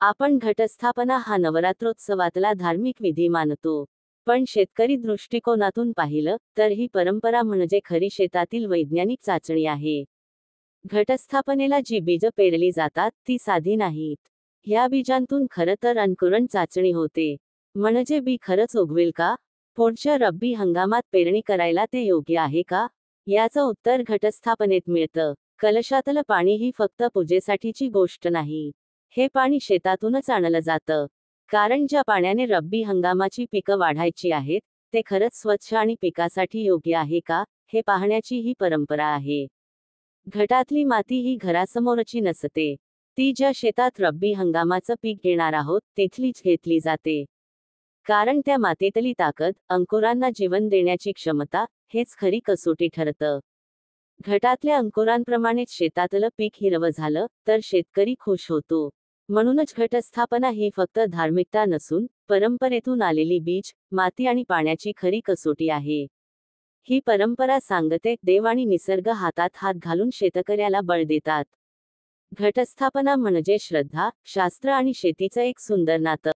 आपण घटस्थापना हा नवरात्रोत्सवातला धार्मिक विधी मानतो. पण शेतकरी दृष्टिकोनातून पाहिलं तर ही परंपरा म्हणजे खरी शेतातील वैज्ञानिक चाचणी आहे. घटस्थापनेला जी बीज पेरली जातात ती साधी नाहीत. ह्या बीजांतून खरं तर अंकुरण चाचणी होते. म्हणजे बी खरंच उगवेल का? पुढच्या रब्बी हंगामात पेरणी करायला ते योग्य आहे का? याचं उत्तर घटस्थापनेत मिळतं. कलशातलं पाणी ही फक्त पूजेसाठीची गोष्ट नाही. हे पाणी शेतातूनच आणलं जातं. कारण ज्या पाण्याने रब्बी हंगामाची पिकं वाढायची आहेत, ते खरंच स्वच्छ आणि पिकासाठी योग्य आहे का, हे पाहण्याची ही परंपरा आहे. घटातली माती ही घरासमोरची नसते. ती ज्या शेतात रब्बी हंगामाचं पीक घेणार आहोत, तिथलीच घेतली जाते. कारण त्या मातीतली ताकद, अंकुरांना जीवन देण्याची क्षमता, हेच खरी कसोटी ठरतं. घटातल्या अंकुरांप्रमाणेच शेतातलं पीक हिरवं झालं, तर शेतकरी खुश होतो. म्हणूनच घटस्थापना ही फक्त धार्मिकता नसून, परंपरेतून आलेली बीज, माती आणि पाण्याची खरी कसोटी आहे. ही परंपरा सांगते, देव आणि निसर्ग हातात हात घालून शेतकऱ्याला बळ देतात. घटस्थापना म्हणजे श्रद्धा, शास्त्र आणि शेतीचं एक सुंदर नातं.